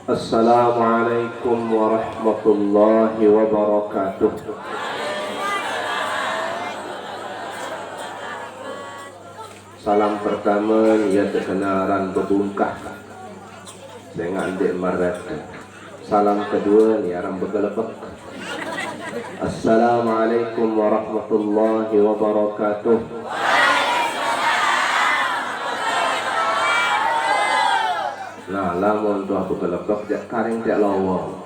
Assalamualaikum warahmatullahi wabarakatuh. Salam pertama ya terkenalan bebungkah dengan dek maret. Salam kedua ni aram begelebek. Assalamualaikum warahmatullahi wabarakatuh. Nah, lamun tuah begelebek jak karing jak lawang.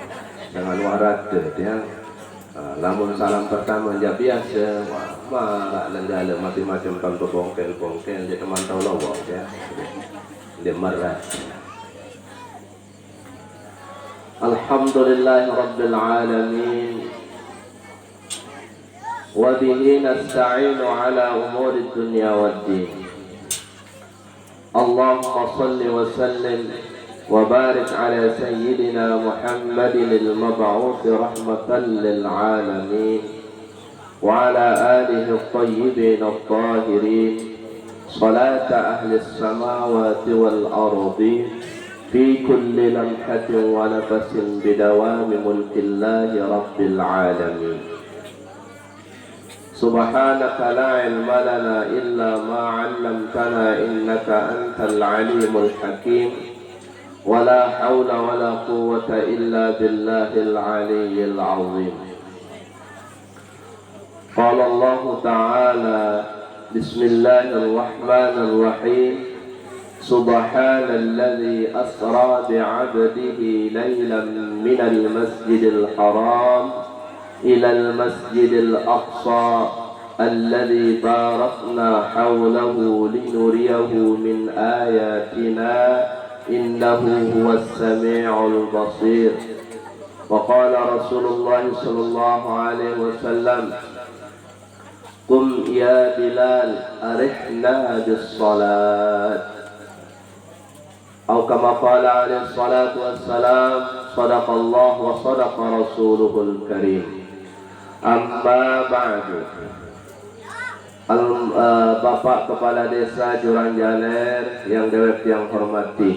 Jangan warat dia. Lamun salam pertama ya biasa, marak lenggala macam-macam tanpa bongkel-bongkel dia teman tahu lawang ya. Dia marat. Alhamdulillah rabbil alamin. Wa bihi nasta'inu ala umuri dunya waddin. Allahumma salli wa sallim وبارك على سيدنا محمد المبعوث رحمة للعالمين وعلى آله الطيبين الطاهرين صلاة أهل السماوات والأرضين في كل لمحة ونفس بدوام ملك الله رب العالمين. سبحانك لا علم لنا إلا ما علمتنا إنك أنت العليم الحكيم ولا حول ولا قوة إلا بالله العلي العظيم. قال الله تعالى بسم الله الرحمن الرحيم سبحان الذي أسرى بعبده ليلا من المسجد الحرام إلى المسجد الأقصى الذي باركنا حوله لنريه من آياتنا إنه هو السميع البصير. وقال رسول الله صلى الله عليه وسلم قم يا بلال أرحنا بالصلاة أو كما قال عليه الصلاة والسلام صدق الله وصدق رسوله الكريم. أما بعد, Bapak Kepala Desa Jurang Jaler yang dewek yang hormati,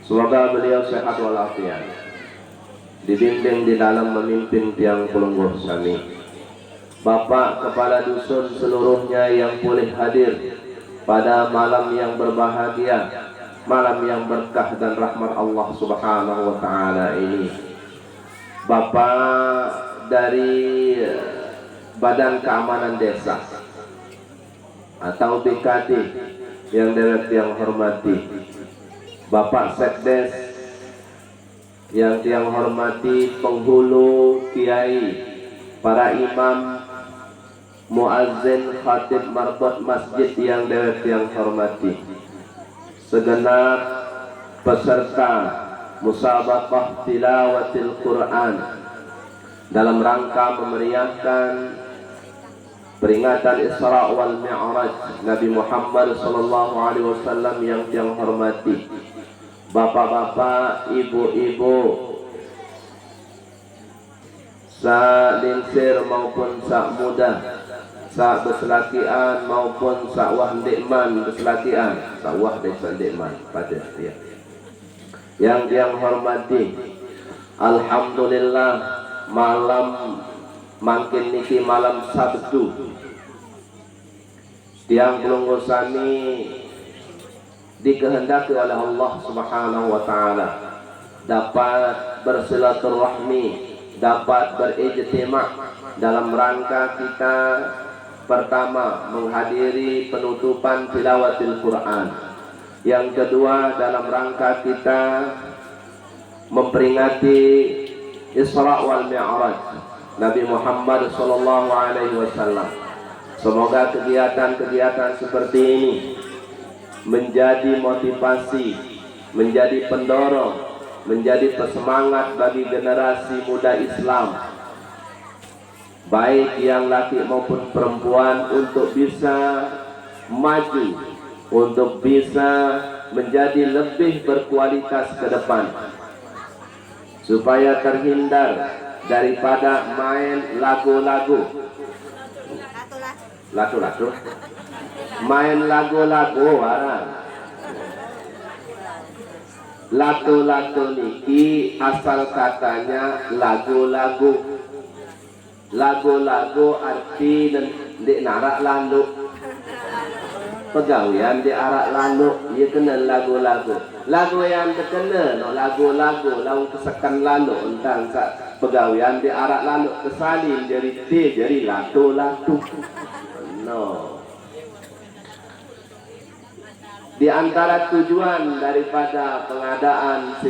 semoga beliau sehat walafiat, dibimbing di dalam memimpin tiang pelungguh sami. Bapak Kepala Dusun seluruhnya yang boleh hadir pada malam yang berbahagia, malam yang berkah dan rahmat Allah Subhanahu wa Ta'ala ini. Bapak dari Badan Keamanan Desa atau BKD yang dewek yang hormati, Bapak Sekdes yang hormati, penghulu, kiai, para imam, muazzin, khatib, marbot masjid yang dewek yang hormati, segenap peserta musabaqah tilawatil Quran dalam rangka memeriahkan peringatan Isra wal Mi'raj Nabi Muhammad sallallahu alaihi wasallam yang hormati, bapak-bapak, ibu-ibu, sa linsir maupun sa muda, sa beslakian maupun sa wah dekman beslakian, sa wah dekman pada dia yang hormati. Alhamdulillah, malam makin niki malam Sabtu tiang pelungguh sami dikehendaki oleh Allah Subhanahu wa Ta'ala dapat bersilaturahmi, dapat berijtima dalam rangka kita pertama menghadiri penutupan tilawatil Quran, yang kedua dalam rangka kita memperingati Isra wal Mi'raj Nabi Muhammad sallallahu alaihi wasallam. Semoga kegiatan-kegiatan seperti ini menjadi motivasi, menjadi pendorong, menjadi pesemangat bagi generasi muda Islam, baik yang laki maupun perempuan, untuk bisa maju, untuk bisa menjadi lebih berkualitas ke depan, supaya terhindar daripada main lagu-lagu, main lagu-lagu Lagu-lagu niki asal katanya lagu-lagu. Lagu-lagu arti di narak lalu. Pegawian di arak lalu, ia kena lagu-lagu. Lagu yang terkena, no lagu-lagu, lalu kesekan lalu, tentang pegawian di arak lalu, kesalin jadi jadi lagu-lagu. No. Di antara tujuan daripada pengadaan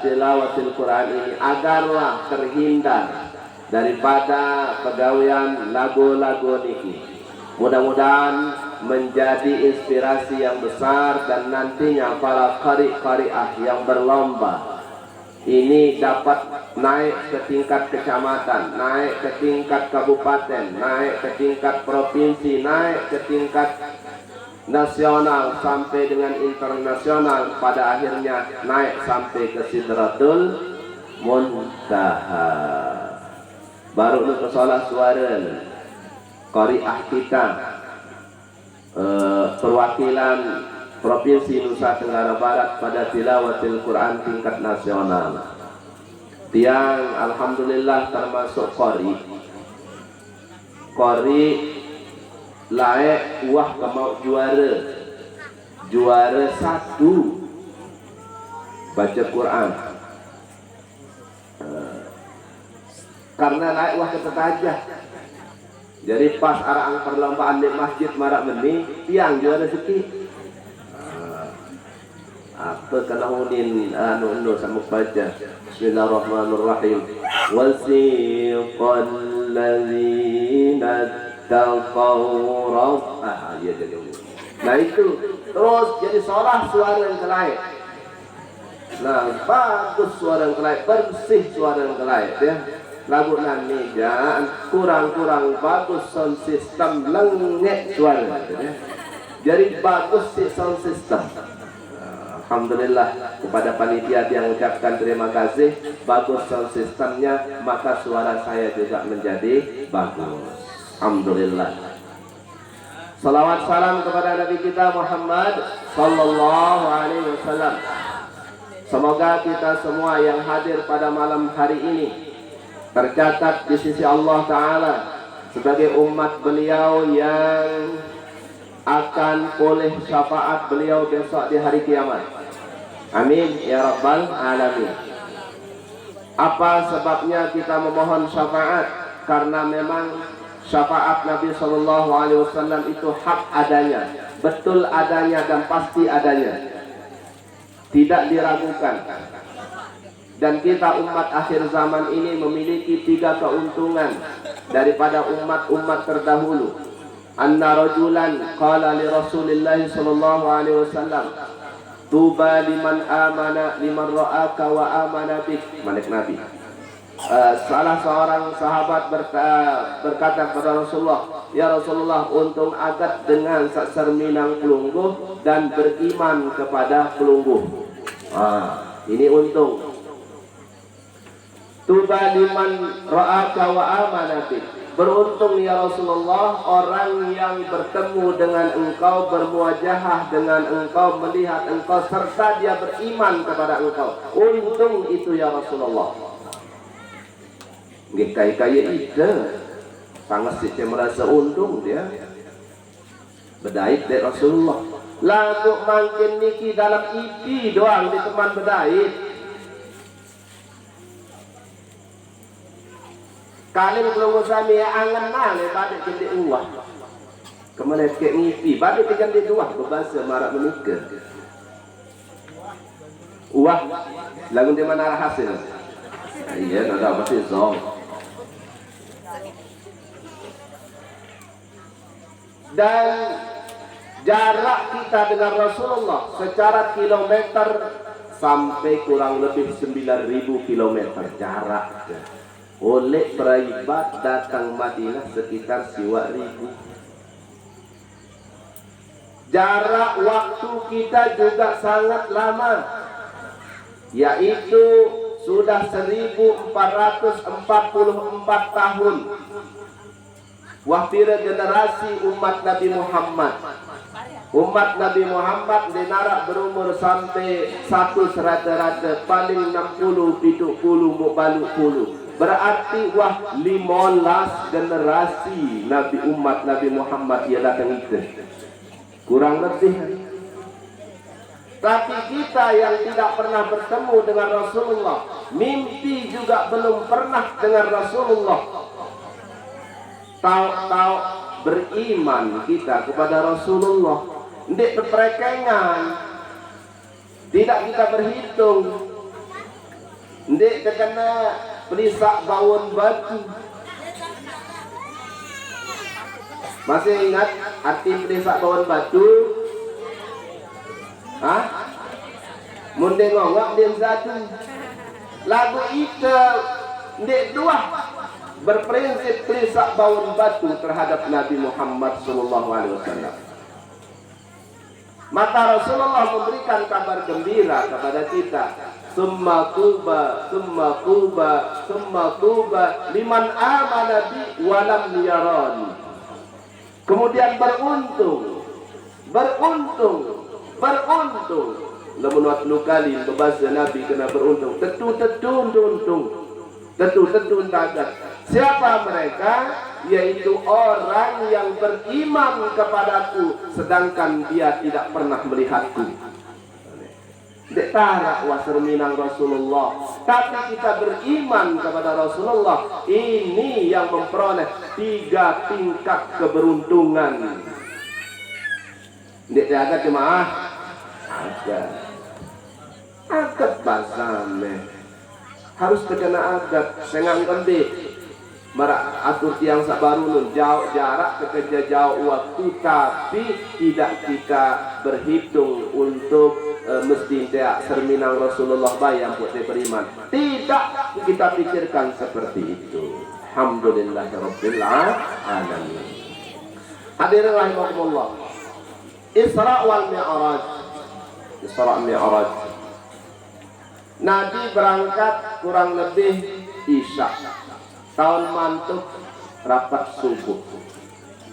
tilawatil Quran ini agarlah terhindar daripada pegawian lagu-lagu niki. Mudah-mudahan menjadi inspirasi yang besar dan nantinya para qari-qariah yang berlomba ini dapat naik ke tingkat kecamatan, naik ke tingkat kabupaten, naik ke tingkat provinsi, naik ke tingkat nasional sampai dengan internasional, pada akhirnya naik sampai ke Sidratul Muntaha. Baru nu kesolah suara qariah kita, perwakilan Provinsi Nusa Tenggara Barat pada tilawatil Quran tingkat nasional. Tiang alhamdulillah termasuk qari layak wah kemau juara 1 baca Quran. Karena layak wah ketetajah. Jadi pas arang perlombaan di masjid marak meni tiang juara sikit. Apa kena unin anu sama baca Bismillahirrahmanirrahim. Wasiqal ladzina taqaw rabbah. Ya jadi. Nah itu terus jadi solah suara yang kelai. Nah bagus suara yang kelai, bersih suara yang kelai ya. Lagu nani jangan kurang-kurang bagus sound system, lengket suara ya. Jadi bagus sih sound system. Alhamdulillah kepada panitia yang ucapkan terima kasih, bagus sound systemnya, maka suara saya juga menjadi bagus. Alhamdulillah. Salawat salam kepada Nabi kita Muhammad sallallahu alaihi wasallam. Semoga kita semua yang hadir pada malam hari ini tercatat di sisi Allah Ta'ala sebagai umat beliau yang akan boleh syafaat beliau besok di hari kiamat. Amin ya rabbal alamin. Apa sebabnya kita memohon syafaat? Karena memang syafaat Nabi Shallallahu Alaihi Wasallam itu hak adanya, betul adanya dan pasti adanya, tidak diragukan. Dan kita umat akhir zaman ini memiliki 3 keuntungan daripada umat-umat terdahulu. Anna rajulan qala li Rasulillah sallallahu alaihi wasallam, tuba liman amana liman ra'aka wa amana bik. Manik Nabi. Salah seorang sahabat berkata kepada Rasulullah, ya Rasulullah, untung agat dengan sakserminang pelungguh dan beriman kepada pelungguh. Ini untung. Tuba liman ra'aka wa amana bik. Beruntung ya Rasulullah orang yang bertemu dengan engkau, bermuajahah dengan engkau, melihat engkau serta dia beriman kepada engkau. Untung itu ya Rasulullah. Nggih kaya itu sangat sih merasa untung dia. Bedait dari Rasulullah. Lagu mangkin niki dalam IP doang di teman bedait. Kalian belum usami angan nale badik kendi uah. Kemana kek ngipi badik kendi uah berbahasa marak menikah. Uah lagu di mana arah hasil? Iya, nada apa sih zong. Dan jarak kita dengan Rasulullah secara kilometer sampai kurang lebih 9.000 kilometer jarak. Oleh peribad datang Madinah sekitar 2.000. Jarak waktu kita juga sangat lama, yaitu sudah 1444 tahun. Wahfira generasi umat Nabi Muhammad. Umat Nabi Muhammad dinarak berumur sampai 100 rata-rata, paling 60 70 mubaluk puluh. Berarti wah 15 generasi Nabi umat Nabi Muhammad dia datang itu. Kurang lebih. Tapi kita yang tidak pernah bertemu dengan Rasulullah, mimpi juga belum pernah dengan Rasulullah, tahu-tahu beriman kita kepada Rasulullah. Ndik berperekengan, tidak kita berhitung, ndik terkena pelisak bawon batu. Masih ingat arti pelisak bawon batu? Hah? Munde ngongok dia satu. Lagu itu ndik dua berprinsip pelisak bawon batu terhadap Nabi Muhammad SAW. Maka Rasulullah memberikan kabar gembira kepada kita. Summa tuba, summa tuba, summa tuba liman amana bi walam yarani. Kemudian beruntung, beruntung, beruntung. Lamun waktu kali berbahasa Nabi kena beruntung. Tentu tagat. Siapa mereka? Yaitu orang yang beriman kepadaku, sedangkan dia tidak pernah melihatku. Dek tarak wasar minang Rasulullah, tapi kita beriman kepada Rasulullah. Ini yang memperoleh 3 tingkat keberuntungan. Dek ada jemaah, agak basame harus terkena adat sengang kembali. Marak atur tiang sabaru nun jauh jarak kerja jauh waktu, tapi tidak kita berhitung untuk mesti tidak serminang Rasulullah bayang buat dia beriman. Tidak kita pikirkan seperti itu. Alhamdulillahirabbil alamin. Hadirin rahimakumullah. Isra wal Mi'raj. Isra Mi'raj. Nabi berangkat kurang lebih Isya. Tahun mantuk rapat subuh.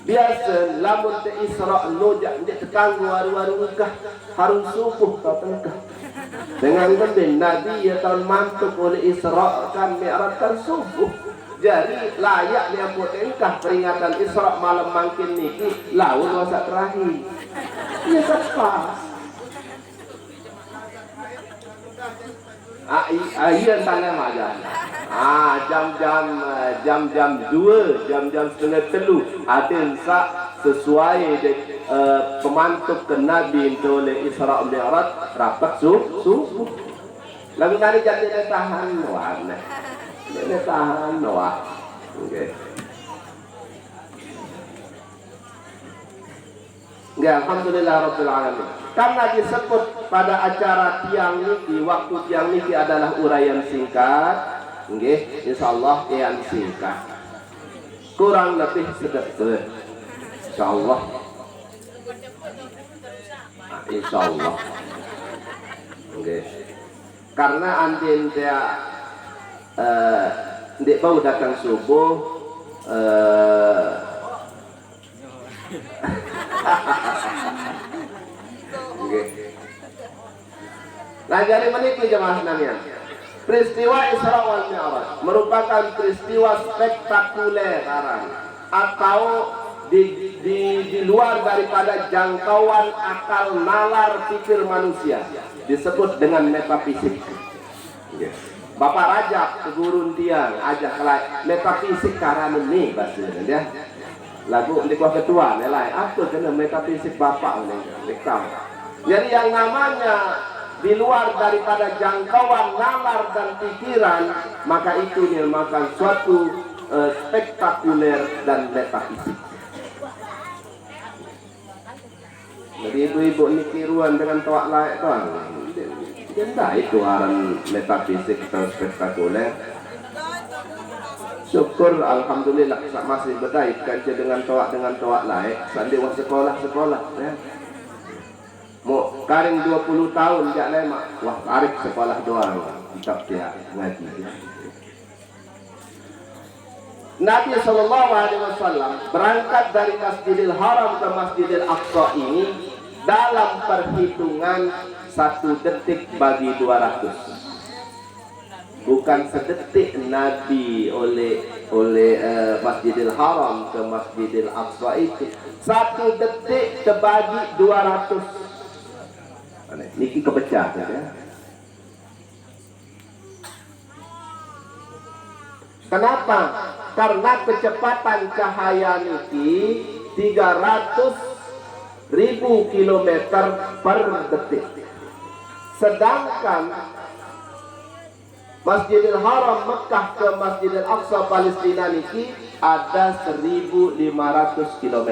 Biasa lamun te Isra lojak dia tekang waru-waru ukah harus subuh kau tengkah. Dengan kembali Nabi ya tahun mantuk oleh Isra kan Mi'raj kan subuh. Jadi layak dia buat engkah peringatan Isra malam makin niki lawan masa terakhir. Ya pas. Iya tanya majan. Jam-jam 2, jam-jam setengah 3 ada sak sesuai pemantuk ke Nabi itu oleh Isra Mi'raj rapat subuh. Lalu tadi jadi tahan warna. Dia tahan wah. Okey. Ya, alhamdulillah rabbil alamin. Karena disebut pada acara tiang niki, waktu tiang niki adalah uraian singkat. Nggih, insyaallah yang singkat. Kurang lebih sedetik. Insyaallah. Insyaallah. Nggih. Karena antin dia ndek bau datang subuh Nah jadi meniki jemaah sekalian, peristiwa Isra wal Mi'raj merupakan peristiwa spektakuler atau di luar daripada jangkauan akal nalar pikir manusia, disebut dengan metafisik. Bapak Rajab segurun tiang aja kelai metafisik karena ini bahasanya dia. Lagu di kuah ketua nilai aku kena metafisik bapak ini. Jadi yang namanya di luar daripada jangkauan nalar dan pikiran, maka itu dinamakan suatu spektakuler dan metafisik. Jadi ibu-ibu ini tiruan dengan toak lain tuan. Tidak itu aran metafisik atau spektakuler. Syukur alhamdulillah masih berdaik kerja dengan toak lain. Sandi wah sekolah ya. Mau karing 20 tahun jak lemak, wah tarik sekolah doang kitab dia ngaji. Nabi SAW berangkat dari Masjidil Haram ke Masjidil Aqsa ini dalam perhitungan 1 detik bagi 200. Bukan sedetik Nabi oleh Masjidil Haram ke Masjidil Aqsa itu. 1 detik terbagi 200. Niki kepecah ya. Kenapa? Karena kecepatan cahaya niki 300.000 km per detik. Sedangkan Masjidil Haram Mekah ke Masjidil Aqsa Palestina niki ada 1.500 km.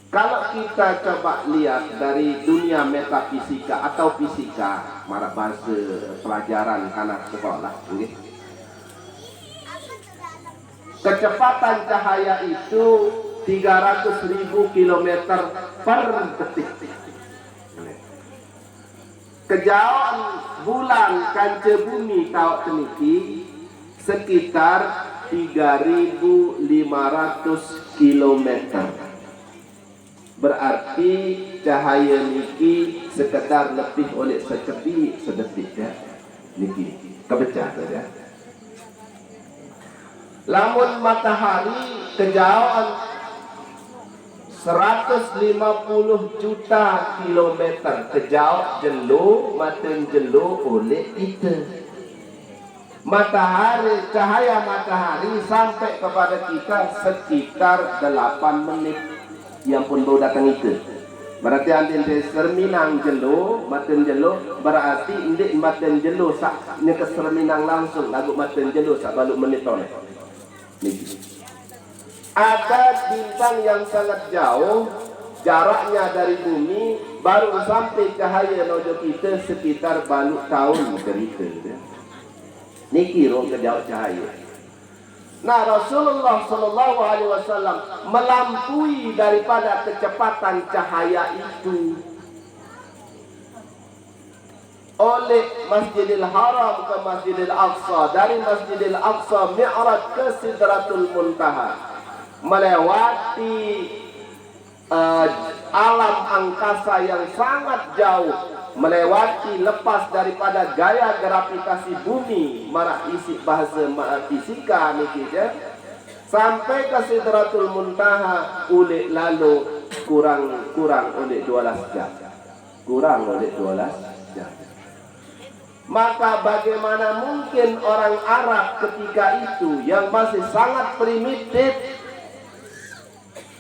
Kalau kita coba lihat dari dunia metafisika atau fisika, mara bahasa pelajaran anak sekolah, okay? Kecepatan cahaya itu 300.000 km per detik. Kejauhan bulan kanca bumi tahu teniki sekitar 3.500 km. Berarti cahaya niki sekedar lebih oleh sedetik ya. Niki kepecah saja. Lamun matahari kejauhan 150 juta kilometer kejauh jelo maten jelo oleh kita. Matahari, cahaya matahari sampai kepada kita sekitar 8 menit. Yang pun baru datang itu. Berarti ante serminang jelo, maten jelo, berarti indik maten jelo sak nya ke serminang langsung lagu maten jelo sak baluk menit tone. Niki. Ada bintang yang sangat jauh, jaraknya dari bumi baru sampai cahaya nojo kita sekitar baluk tahun cerita. Niki rong kejauh cahaya. Nah, Rasulullah Sallallahu Alaihi Wasallam melampaui daripada kecepatan cahaya itu. Oleh Masjidil Haram ke Masjidil Aqsa, dari Masjidil Aqsa Mi'raj ke Sidratul Muntaha, melewati alam angkasa yang sangat jauh, melewati lepas daripada gaya gravitasi bumi, mana isi bahasa fisika niki ya, sampai ke Sidratul Muntaha oleh lalu kurang oleh 12 jam. Kurang oleh 12 jam. Maka bagaimana mungkin orang Arab ketika itu yang masih sangat primitif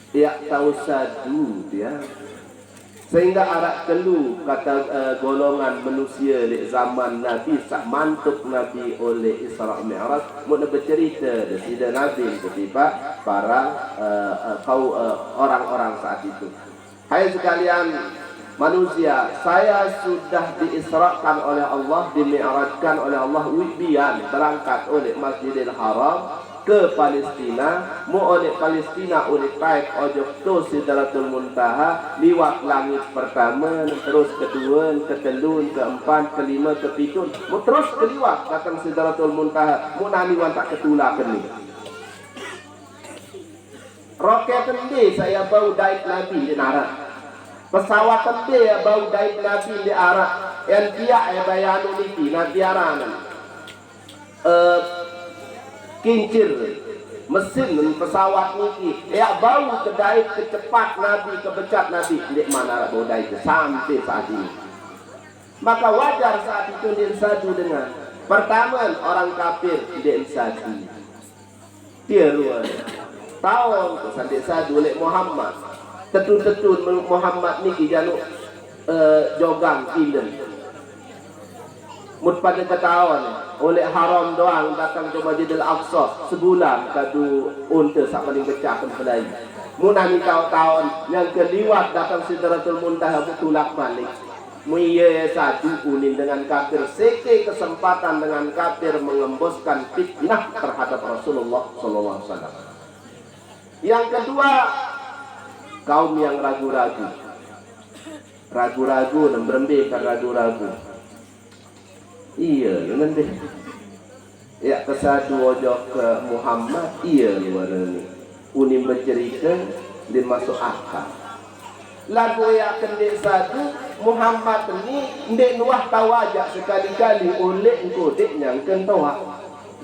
dia tahu sadu dia, sehingga Arab telu kata golongan manusia di zaman Nabi sak mantuk Nabi oleh Isra Mi'raj mun bercerita dari Nabi ketika para orang-orang saat itu. Hai sekalian manusia, saya sudah diisrakan oleh Allah, dimi'rajkan oleh Allah, wibian berangkat oleh Masjidil Haram ke Palestina, mu oleh Palestina oleh taik ojok to Sidratul Muntaha, liwat langit pertama, terus kedua, ketelun, keempat, kelima, kepitun, mu terus keliwat datang Sidratul Muntaha, mu naniwan tak ketula keni. Roket ini saya bau daik Nabi di narat. Pesawat tende bau daik Nabi di arah. Yang dia bayanu niki nanti aranan. Kincir mesin pesawat niki. Ya bau kedai kecepat Nabi, kebecat Nabi. Di mana bau daik sampai saat ini. Maka wajar saat itu diensadu dengan pertama orang kafir diensadu. Dia luar. Tahun sampai sadu oleh Muhammad. Tetun-tetun Muhammad ni kijanu jogang kilen. Mut pada ketahuan oleh haram doang datang ke Masjidil Aqsa sebulan kadu unta sak paling pecah kan pelai. Munani tahun yang keliwat datang Sidratul Muntaha betulak balik. Muiye satu kuning dengan kafir, seke kesempatan dengan kafir mengembuskan fitnah terhadap Rasulullah sallallahu alaihi wasallam. Yang kedua, kaum yang ragu-ragu dan berembekan ragu-ragu. Iya, nanti ya kesatu ojok ke Muhammad, iya luar ini. unim bercerita dia masuk akal. Lagu yang kendek satu Muhammad ni ndek nuah tawajak sekali-kali oleh engkau dek nyangken tawak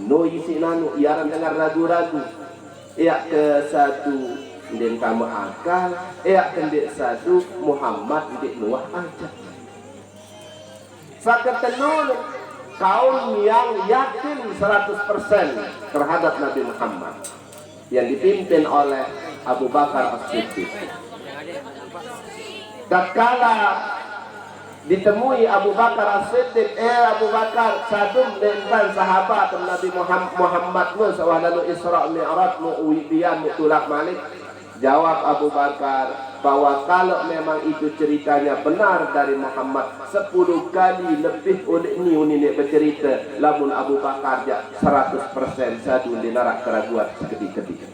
no isi nanu iaran dengar ragu-ragu ya ke satu ndek kamu akal ya kendek satu Muhammad ndek nuah aja saketenun kaum yang yakin 100% terhadap Nabi Muhammad yang dipimpin oleh Abu Bakar As-Siddiq. Tatkala ditemui Abu Bakar As-Siddiq, Abu Bakar sadum dengan sahabat Nabi Muhammad SAW Isra Mi'raj Mu'wibiyan Mutulak Malik. Jawab Abu Bakar bahwa kalau memang itu ceritanya benar dari Muhammad 10 kali lebih oleh ini bercerita lamun Abu Bakar 100% satu dinarak keraguan seketika-ketika.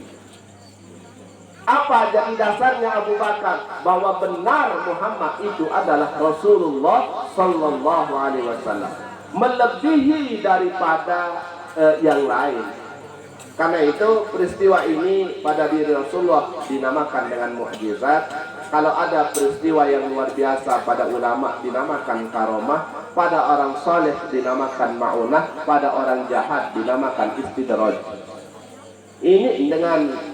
Apa jadi dasarnya Abu Bakar bahwa benar Muhammad itu adalah Rasulullah Sallallahu Alaihi Wasallam melebihi daripada yang lain. Karena itu peristiwa ini pada diri Rasulullah dinamakan dengan mukjizat. Kalau ada peristiwa yang luar biasa pada ulama dinamakan karomah, pada orang soleh dinamakan ma'unah, pada orang jahat dinamakan istidraj. Ini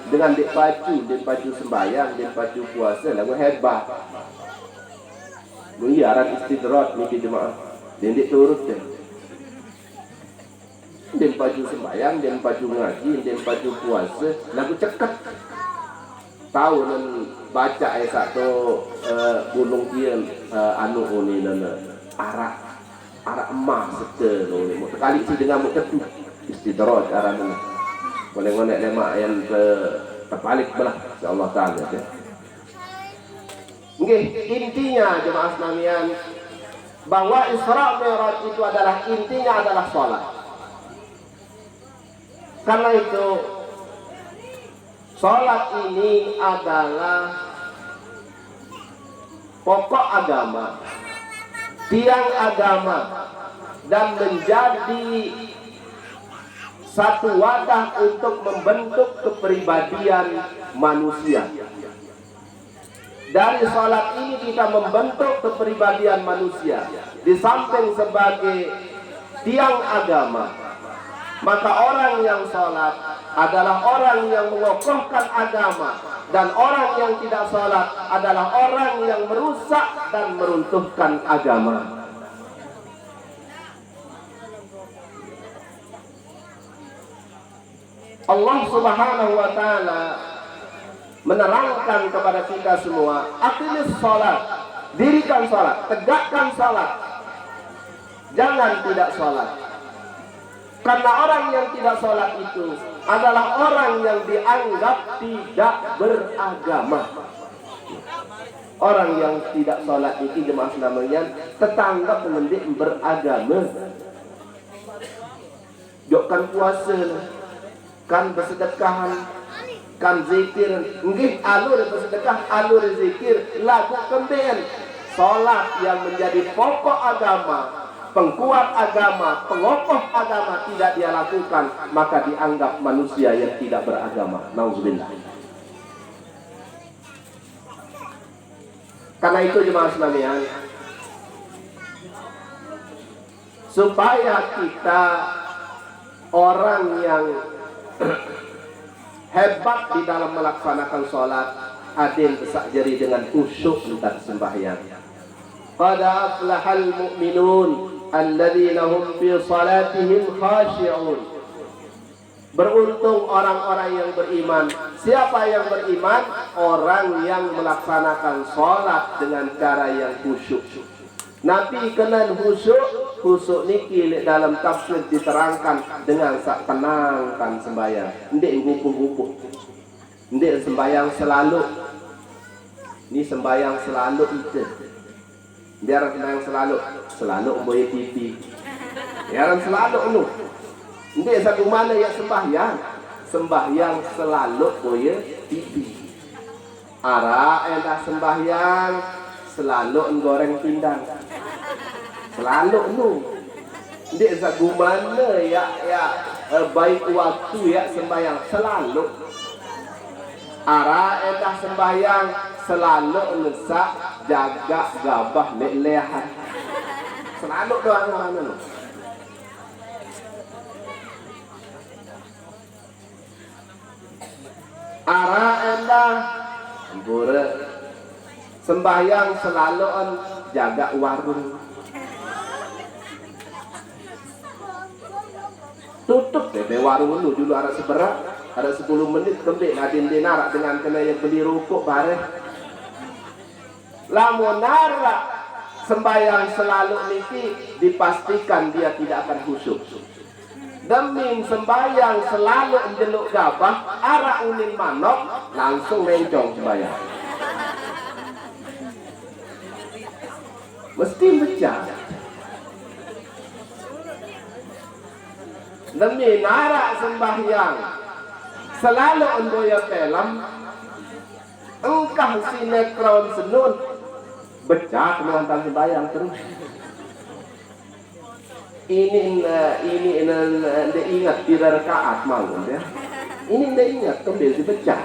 dengan dipacu sembahyang, dipacu puasa, lagu hebat. Mengiaran istidraj miki jemaah, dindik turut deh. Din baju sembahyang, din baju ngaji, din baju puasa, lagu ceket. Tahu nan baca satu gunung kian anu ini nana arak emas sete nuni. Sekali si dengan mu tetu istidraj arah nana. Boleh ngonek lemak yang terbalik belah, insyaallah taala ya. Nggih, intinya jemaah sekalian bahwa Isra Mi'raj itu adalah intinya adalah salat. Karena itu salat ini adalah pokok agama, tiang agama, dan menjadi satu wadah untuk membentuk kepribadian manusia. Dari salat ini kita membentuk kepribadian manusia. Di samping sebagai tiang agama, maka orang yang sholat adalah orang yang mengokohkan agama, dan orang yang tidak sholat adalah orang yang merusak dan meruntuhkan agama. Allah Subhanahu wa Ta'ala menerangkan kepada kita semua, aqimis sholat, dirikan sholat, tegakkan sholat, jangan tidak sholat. Karena orang yang tidak sholat itu adalah orang yang dianggap tidak beragama. Orang yang tidak sholat itu jemaah namanya tetangga mengendik beragama. Jokkan puasa, kan bersedekahan, kan zikir. Nggih alur bersedekah, alur zikir, lagu kemben. Sholat yang menjadi pokok agama, pengkuat agama, pengokoh agama tidak dia lakukan, maka dianggap manusia yang tidak beragama. Nauzubillah. Karena itu jemaah sekalian, supaya kita orang yang hebat di dalam melaksanakan sholat, adil besak jari dengan khusyuk entah sembahyang. Qad aflahal mu'minun alladzina hum fi salatihim khashi'un. Beruntung orang-orang yang beriman. Siapa yang beriman? Orang yang melaksanakan salat dengan cara yang khusyuk. Nabi kenan khusyuk, khusyuk niki dalam tafsir diterangkan dengan sak tenangkan sembahyang. Ndek ngukuh-ngukuh. Ndek sembahyang selalu. Ini sembahyang selalu itu. Biar sembahyang selalu boy TV. Biar selalu anu. Ndek satu mana ya sembahyang selalu boy TV. Ara endah sembahyang selalu goreng pindang. Selalu nu. Ndek satu mana ya baik waktu ya sembahyang selalu. Ara entah sembahyang selalu nesak jaga gabah lelehan. Selalu doang mana lu. Ara entah bure sembahyang selalu jaga warung. Tutup deh warung dulu ada seberat, ada 10 menit kembali nadin dinarak dengan kena yang beli rokok bareng. Lamun narak sembahyang selalu niki dipastikan dia tidak akan khusyuk. Demi sembahyang selalu menjeluk gabah, arah unin manok langsung mencong sembahyang. Mesti pecah. Demi narak sembahyang selalu endoya film, engkah sinetron senun becah nonton sembahyang terus. Ini ingat tidak rakaat malam ya. Ini tidak ingat kembali dipecah.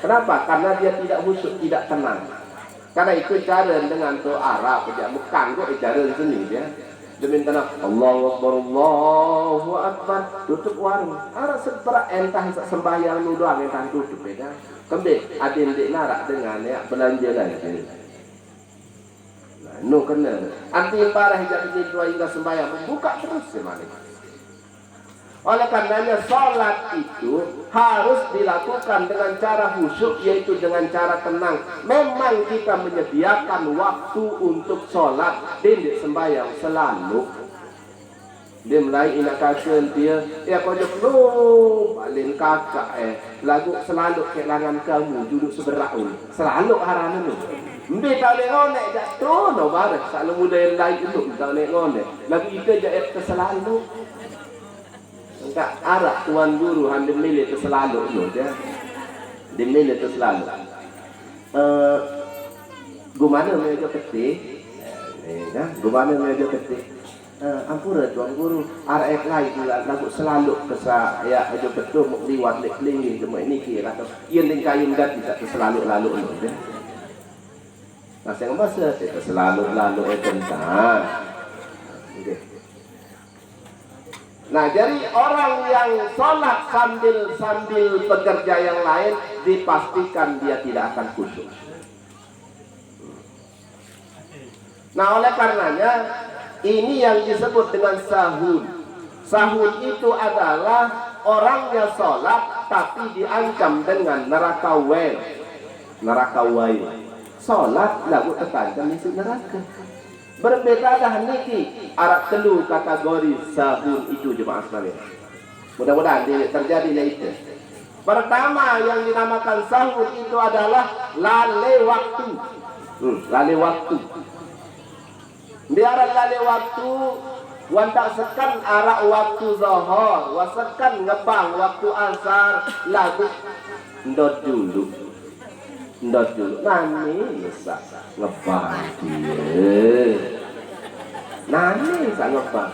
Kenapa? Karena dia tidak khusyuk, tidak tenang. Karena itu cara dengan doa Arab, bukan kok cara seni ya. Demi tenang, Allahu Akbar, Allahu Akbar, tutup warung. Arab seberat entah sembahyang lu doang entah tutup ya. Kembali adin dik narak dengan ya belanja lagi. No kena. Anti parah hijab ini dua hingga sembahyang buka terus semana. Oleh karenanya sholat itu harus dilakukan dengan cara khusyuk, yaitu dengan cara tenang. Memang kita menyediakan waktu untuk sholat dan sembahyang selalu. Dia mulai inak kakak dia, ya kau jauh lu balik kakak lagu selalu kehilangan kamu duduk seberak selalu haranan lu. Mbi tak boleh ngonek jatuh no bareng selalu muda yang lain itu tak boleh ngonek. Lagu itu jahit keselalu. Enggak arah tuan guru hanya milih keselalu no dia. Dia milih keselalu. Gimana meja peti? Kan? Gimana meja peti? Ampura tuan guru arah lain lagu selalu kesa ya aja betul mau liwat lek-lingin cuma ini kira atau ia lingkayin dan bisa selalu lalu no dia. Nah, saya masa kita selalu tentang. Okay. Nah, jadi orang yang sholat sambil bekerja yang lain dipastikan dia tidak akan khusyuk. Nah, oleh karenanya ini yang disebut dengan sahun. Sahun itu adalah orangnya sholat tapi diancam dengan neraka wail. Sholat lagu tekankan masuk neraka. Berbeda dah niki Arab telu kategori sahun itu jemaah sekalian. Mudah-mudahan terjadi itu. Pertama yang dinamakan sahun itu adalah lale waktu. Lale waktu. Biar lale waktu wantak sekan arah waktu zuhur, wasekan ngebang waktu asar lagu ndot dulu. Ndot dulu, nani bisa ngebang dia. Nani bisa ngebang.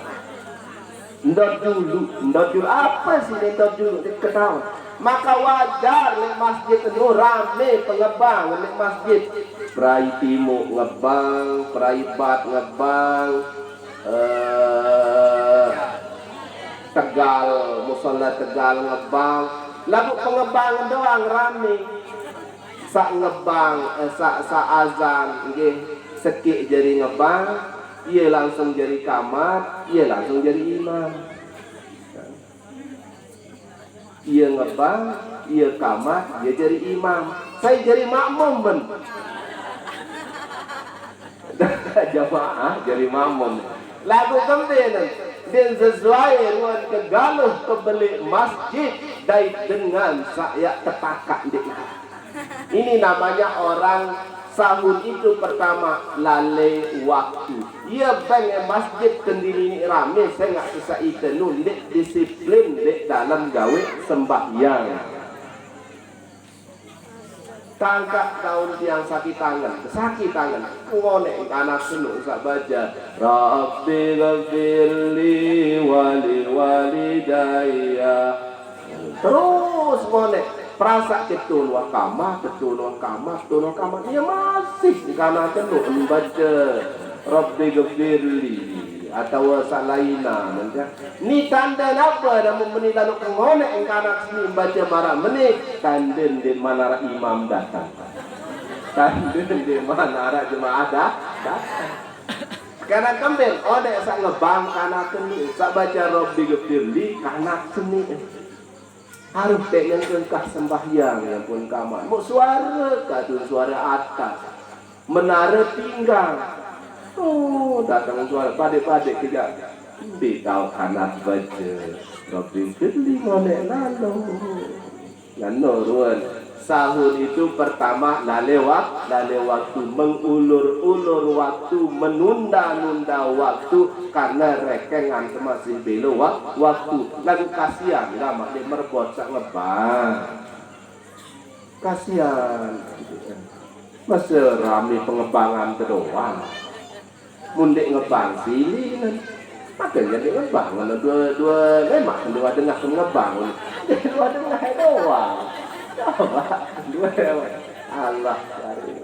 Ndot dulu apa sih ndot dulu? Diketahui. Maka wajar di masjid itu rame pengebang di masjid. Perai timur ngebang, perai bat ngebang, Tegal, musola Tegal ngebang. Lagu pengebang doang rame. Sak ngebang, sak azan, sekik jadi ngebang, ia langsung jadi kamar, ia langsung jadi imam. Ia ngebang, ia kamar, dia jadi imam. Saya jadi makmum ben. Jamaah jadi makmum. Lagu kemudian dan sesuai dengan kegaluh kebeli masjid dengan saya tetakat di. Ini namanya orang sahun itu pertama lale waktu. Ia pengen masjid kendiri ini rame, saya nggak bisa itu nulis disiplin di dalam gawe sembahyang. Tangkap tahun tiang sakit tangan, ngonek anak senu usah baca. Rabbi ghafirli wali walidayya. Terus ngonek. perasa ketul wakama, dia masih dikarenakan lu membaca Rabbi ghafirli atau salaina nanti. Ni tanda apa namun meni lalu kengone engkana sini baca marah meni tanden di mana imam datang. Tanden di mana jemaah datang. Karena kembali odek sak ngebang kana keni sak baca Rabbi ghafirli kana seni. Harus dengan kengkah sembahyang yang pun kamar. Mau suara kadu suara atas. Menara pinggang. Oh, datang suara pade-pade kejap. Di tahu anak baca. Rabbi ghafirli ngone lalu. Lalu ruan. Sahur itu pertama lale waktu mengulur-ulur waktu, menunda-nunda waktu karena rekengan masih belo waktu. Lalu kasihan lama dia merbot sak ngebang. Kasihan. Masa rame pengembangan doang. Mundek ngebang sini kan. Makanya dia ngebang dua lemak dua tengah ngebang. Dua tengah doang. Coba dua Allah cari.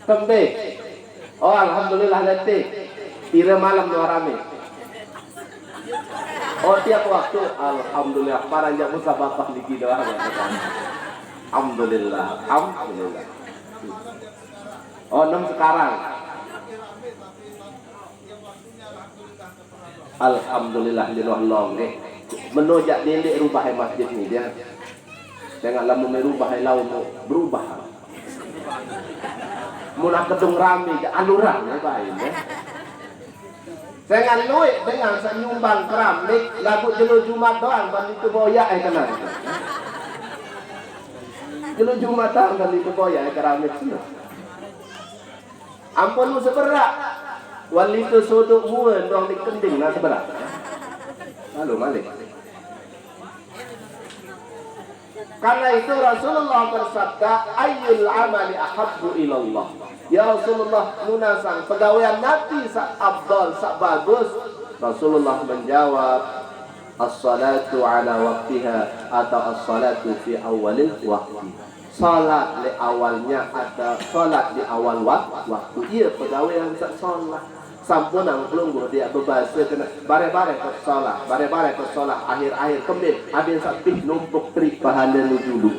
Tempe. Oh alhamdulillah nanti. Tira malam dua rame. Oh tiap waktu alhamdulillah para jak musabaqah di doang. Alhamdulillah. Oh 6 sekarang. Alhamdulillah long deh. Menojak dinding rubah masjid ni dia. Jangan lamu merubah lau berubah. Mula kedung rame ke aluran baik ya. Jangan luik dengan senyumbang keramik lagu jelu Jumat doang bandi itu boyak kenal. Jelu Jumat doang bandi itu boyak keramik sih. Ampun lu seberak. Wali itu suduk muan doang dikending nah sebelah. Lalu malik. Karena itu Rasulullah bersabda, ayyul amali ahabbu ilallah. Ya Rasulullah, nunasang pegawaian Nabi sak afdal, sak bagus. Rasulullah menjawab, as-salatu ala waqtiha atau as-salatu fi awalil waqti. Salat di awalnya atau salat di awal waktu. Ia pegawaian sak salat. Sampun ang pelunggu dia berbahasa kena bare-bare ke solat, akhir-akhir kembali ada sapih numpuk trik pahala lu dulu.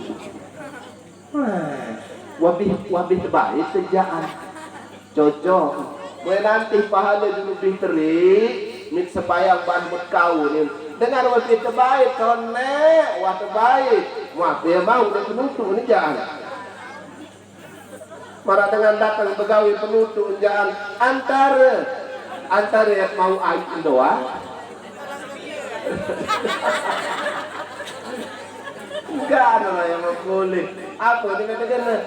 Wabih terbaik sejaan. Cocok. Kue nanti pahala dulu lebih terik, mit sepayang ban kau ni. Dengan wabih terbaik konek, wah terbaik. Wah dia mau dan penutup ni jangan. Marah dengan datang pegawai penutup jangan antara yang mau air doa. Enggak ada yang boleh. Apa dia katakan?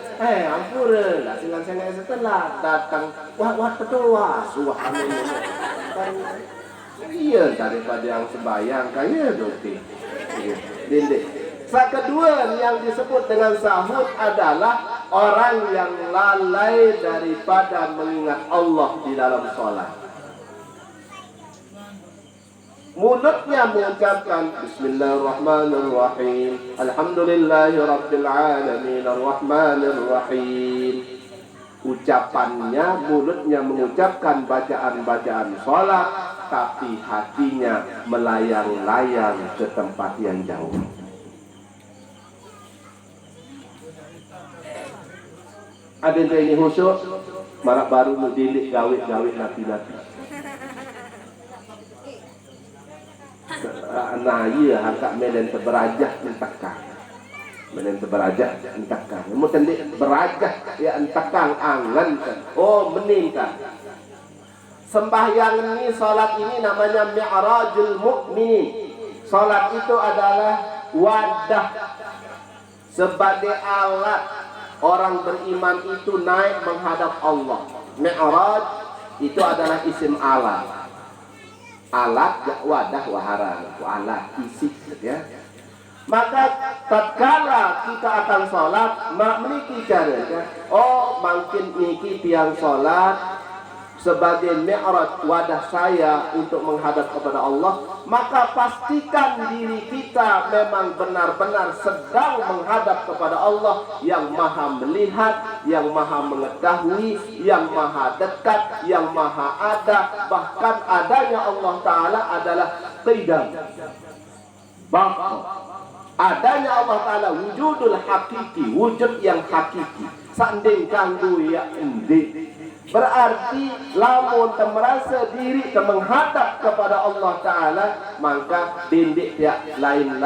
Ampun lah dengan saya setelah datang wah terdoa subhanallah. Iya daripada yang sembahyang kaya doke. Dinding. Kedua yang disebut dengan sahut adalah orang yang lalai daripada mengingat Allah di dalam sholat. Mulutnya mengucapkan Bismillahirrahmanirrahim, Alhamdulillahirabbil alamin, Arrahmanirrahim. Ucapannya, mulutnya mengucapkan bacaan-bacaan sholat, tapi hatinya melayang-layang ke tempat yang jauh. Ada yang ini khusyuk, marak baru mudilik gawit nabi-nabi. Nah iya hangkat melen terberajah entakkan. Melen terberajah entakkan. Mau tendik berajah ya entakkan angan kan. Oh meningkat. Sembahyang ini, salat ini namanya mi'rajul mu'minin. Salat itu adalah wadah sebagai alat orang beriman itu naik menghadap Allah. Mi'raj itu adalah isim alat. Alat wadah wahara, alat isi ya. Maka tatkala kita akan sholat, meniki caranya. Oh, makin niki tiang sholat sebagai mi'raj wadah saya untuk menghadap kepada Allah, maka pastikan diri kita memang benar-benar sedang menghadap kepada Allah yang maha melihat, yang maha mengetahui, yang maha dekat, yang maha ada. Bahkan adanya Allah Ta'ala adalah qidam, baqa. Adanya Allah Ta'ala wujudul hakiki, wujud yang hakiki. Sanding kanggu ya endi. Berarti lamun merasa diri menghadap kepada Allah Ta'ala, maka dindik tiap lain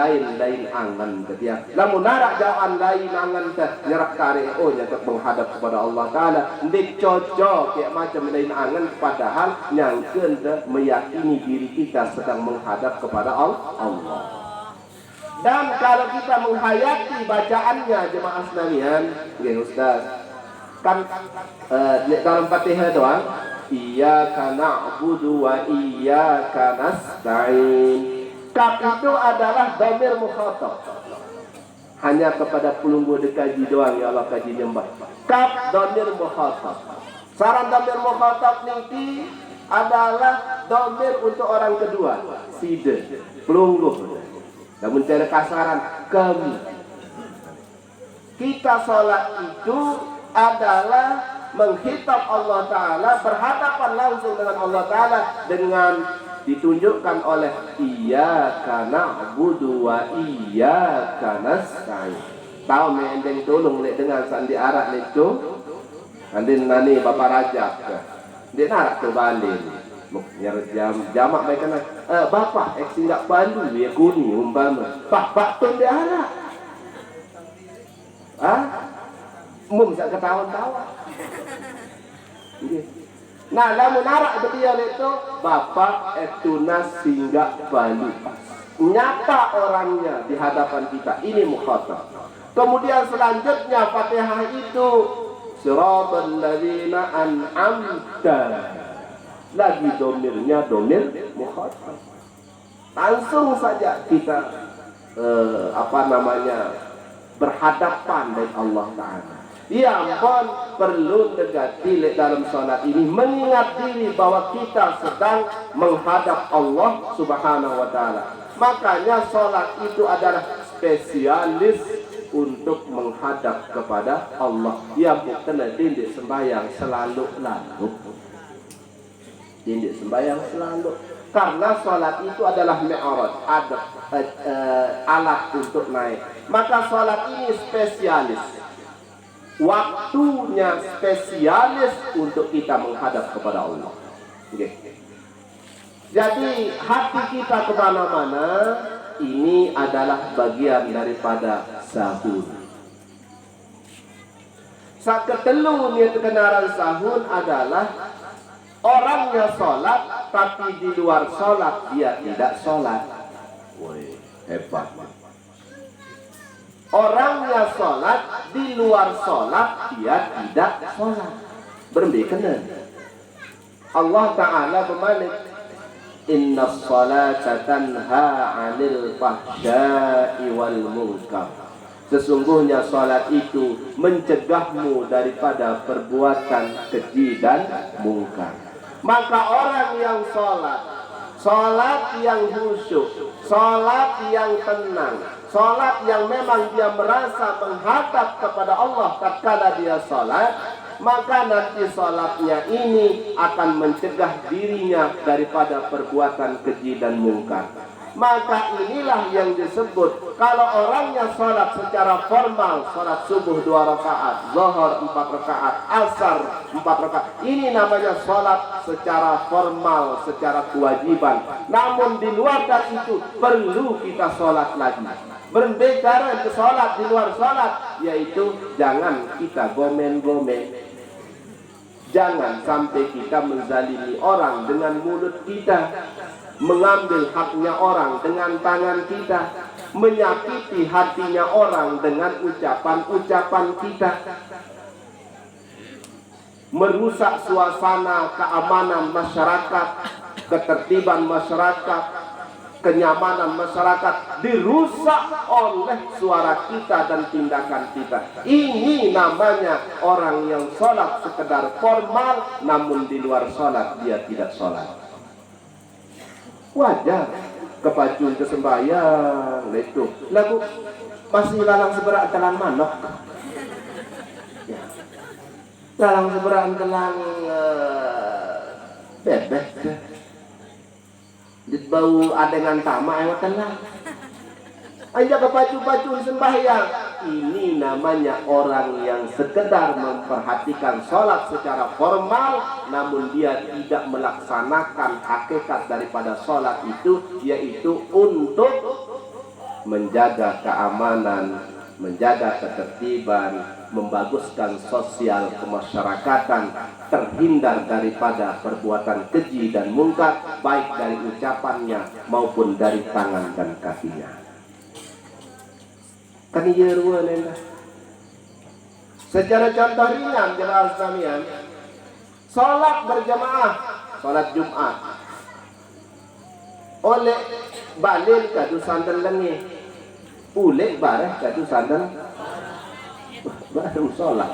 angan ketia. Lamun narak jauhan lain angan nyerak kare nya menghadap kepada Allah Ta'ala, dindik cocok kayak macam lain angan, padahal nyangkeun meyakini diri kita sedang menghadap kepada Allah. Dan kalau kita menghayati bacaannya jemaah sekalian, nggih Ustaz, kan dalam Fatihah doang, iyyaka na'budu wa iyyaka nasta'in. Kaf itu adalah dhamir mukhatab, hanya kepada pelunggu dekaji doang ya Allah kaji nyembah. Kaf dhamir mukhatab. Saran dhamir mukhatab niki adalah dhamir untuk orang kedua, side, pelunggu. Namun cara kasaran kami. Kita sholat itu adalah menghitab Allah Ta'ala, berhadapan langsung dengan Allah Ta'ala, dengan ditunjukkan oleh iyyaka na'budu wa iyyaka nasta'in. Tahu mendeng tolong lek dengan sandi arak itu andin nani Bapak Rajab dia narak tu balik nyeret jamak baik kan Bapak eksi nggak bandu ya kuni umpama Pak tu dia arak mum sak ketawa-tawa. Nah, lamun arak beliau itu Bapak etunas singgah balu. Nyata orangnya di hadapan kita. Ini mukhatab. Kemudian selanjutnya Fatihah itu siratal ladzina an'amta. Lagi domirnya domir mukhatab. Langsung saja kita berhadapan dengan Allah Ta'ala. Yang pun perlu tegati dalam salat ini mengingat diri bahwa kita sedang menghadap Allah Subhanahu wa Ta'ala. Makanya salat itu adalah spesialis untuk menghadap kepada Allah. Yang bukan tindik sembahyang selalu lalu. Tindik sembahyang selalu. Karena salat itu adalah mi'raj, alat untuk naik. Maka salat ini spesialis. Waktunya spesialis untuk kita menghadap kepada Allah. Okay. Jadi hati kita kemana-mana ini adalah bagian daripada sahur. Saketelu niat kenaran sahur adalah orangnya sholat tapi di luar sholat dia tidak sholat. Woi, hebat. Orangnya sholat, di luar sholat dia tidak sholat. Berbeda. Allah Ta'ala bermalik, inna sholata tanha 'anil fahsya'i wal munkar. Sesungguhnya sholat itu mencegahmu daripada perbuatan keji dan mungkar. Maka orang yang sholat yang khusyuk, sholat yang tenang, sholat yang memang dia merasa menghadap kepada Allah tatkala dia sholat, maka nanti sholatnya ini akan mencegah dirinya daripada perbuatan keji dan mungkar. Maka inilah yang disebut kalau orangnya sholat secara formal, sholat subuh 2 rakaat, zuhur 4 rakaat, asar 4 rakaat, ini namanya sholat secara formal, secara kewajiban. Namun di luar dari itu perlu kita sholat lagi. Berbeda ke sholat di luar sholat, yaitu jangan kita gomen-gomen. Jangan sampai kita menzalimi orang dengan mulut kita, mengambil haknya orang dengan tangan kita, menyakiti hatinya orang dengan ucapan-ucapan kita, merusak suasana keamanan masyarakat, ketertiban masyarakat, kenyamanan masyarakat dirusak oleh suara kita dan tindakan kita. Ini namanya orang yang sholat sekedar formal, namun di luar sholat dia tidak sholat. Wajar kepacun kesembayang itu lagu masih lalang seberak telan manok ya. Lalang seberak telan bebek di bau adengan tamak yang telan aja kepacu-pacu sembahyang. Ini namanya orang yang sekedar memperhatikan sholat secara formal, namun dia tidak melaksanakan hakikat daripada sholat itu, yaitu untuk menjaga keamanan, menjaga ketertiban, membaguskan sosial kemasyarakatan, terhindar daripada perbuatan keji dan mungkar, baik dari ucapannya maupun dari tangan dan kakinya. Kan iya ruang nenda. Secara contoh ringan jemaah sekalian, sholat berjamaah, sholat Jumat, oleh balik kadu sandal lengi, ulek bareh kadu sandal baru sholat.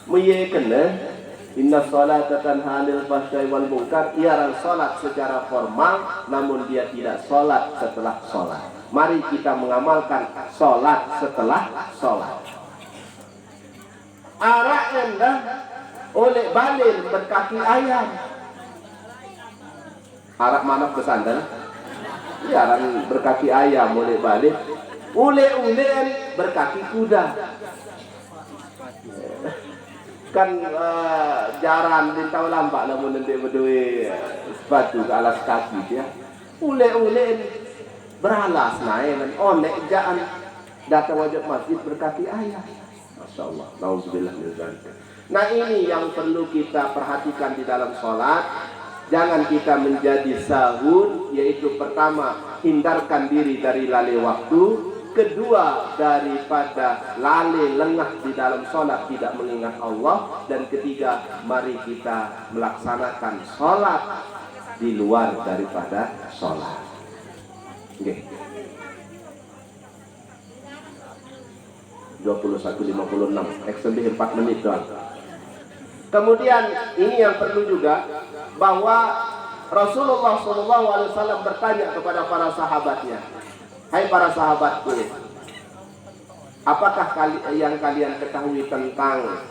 Muye kena inna sholata tanha 'anil fahsya'i wal munkar. Ia sholat secara formal, namun dia tidak sholat setelah sholat. Mari kita mengamalkan sholat setelah sholat. Arak endah oleh balil berkaki ayam. Arak mana kesandal? Ya, arak berkaki ayam oleh balil. Ule-ulen berkaki kuda. Kan jaran di tahu lampak namun nanti berdua sepatu ke alas kaki dia. Ule-ulen beralas naik onek jaan datang wajib masjid berkaki ayam. Masya Allah. Nauzubillah min dzalik. Nah, ini yang perlu kita perhatikan di dalam sholat. Jangan kita menjadi sahun, yaitu pertama hindarkan diri dari lalai waktu, kedua daripada lalai lengah di dalam sholat tidak mengingat Allah, dan ketiga mari kita melaksanakan sholat di luar daripada sholat. Okay. 21.56 XMB 4 menit doang. Kemudian ini yang perlu juga, bahwa Rasulullah SAW bertanya kepada para sahabatnya, hai para sahabatku, apakah yang kalian ketahui tentang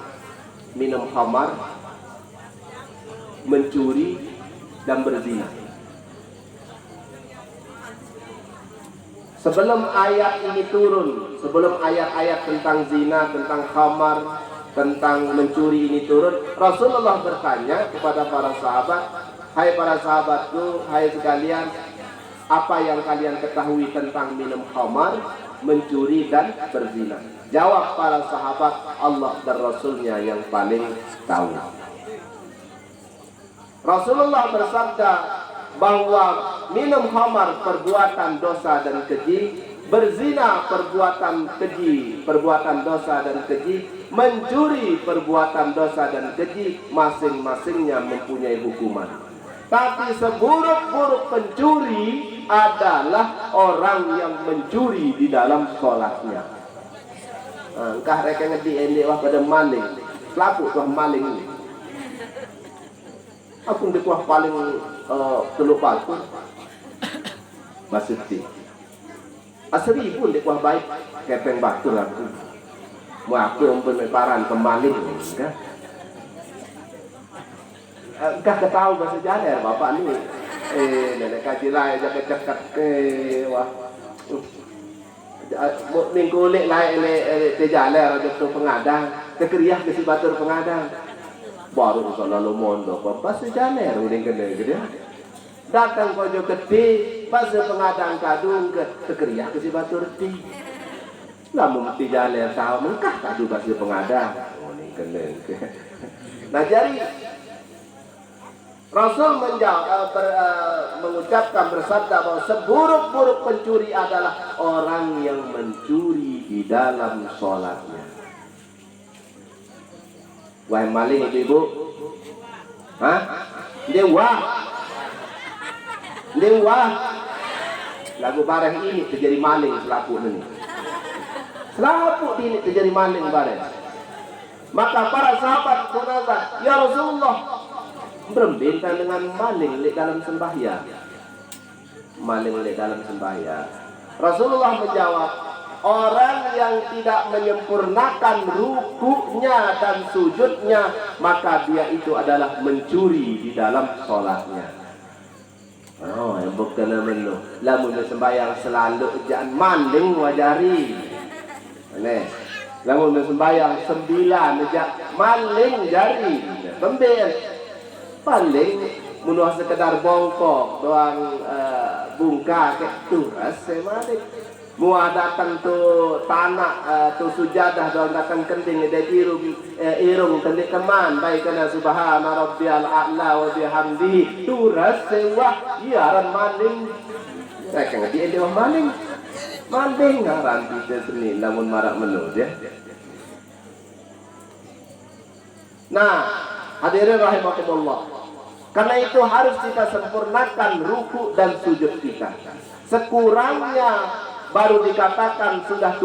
minum khamar, mencuri, dan berzina? Sebelum ayat ini turun, sebelum ayat-ayat tentang zina, tentang khamar, tentang mencuri ini turun, Rasulullah bertanya kepada para sahabat, hai para sahabatku, hai sekalian, apa yang kalian ketahui tentang minum khamar, mencuri, dan berzina? Jawab para sahabat, Allah dan Rasulnya yang paling tahu. Rasulullah bersabda bahwa minum khamar perbuatan dosa dan keji, berzina perbuatan keji, perbuatan dosa dan keji, mencuri perbuatan dosa dan keji, masing-masingnya mempunyai hukuman. Tapi seburuk-buruk pencuri adalah orang yang mencuri di dalam sholatnya. Engkah reka ngedi ini wah pada maling, pelaku tuah maling ini. Aku dikuah paling terlupa aku Basiti asri pun dikuah baik kepeng batu aku mau aku yang pemeparan pemaling enggak ketahu bahasa Jawa bapak ni nenek kaji lah jaga cekat wah minggu lek lah tejale raja tu pengadang kekeriah ke si batur pengadang baru selalu mondok bahasa Jawa udah kena gitu. Datang kojo gede, bahasa pengadang kadung ke kekeriah ke si batur ti. Namun mesti jalan tahu mengkah kadu bahasa pengadang. Oh ni kena. Nah jadi Rasul mengucapkan bersabda bahwa seburuk-buruk pencuri adalah orang yang mencuri di dalam sholatnya. Wahai maling ibu-ibu, hah? Dewa. lagu bareh ini terjadi maling selaku ini. Selaku ini terjadi maling bareh. Maka para sahabat berkata, ya Rasulullah, berbintang dengan maling di dalam sembahyang. Maling di dalam sembahyang. Rasulullah menjawab, orang yang tidak menyempurnakan rukuknya dan sujudnya, maka dia itu adalah mencuri di dalam sholatnya. Oh, yang bukan menu. Lamun sembahyang selalu jangan maling wajari. Nih, lamun sembahyang 9 maling jari. Pembel. Paling munuh sekedar bongkok doang bungka ke turas semalik. Mua datang tu tanah tu sujadah doang datang kenting de irung kendik keman baik kana subhana rabbiyal a'la wa bihamdihi turas sewa iaran maling. Saya kan dia dia maling. Maling ngaran kita seni namun marak menurut ya. Nah, hadirin rahimakumullah. Karena itu harus kita sempurnakan ruku dan sujud kita. Sekurangnya baru dikatakan sudah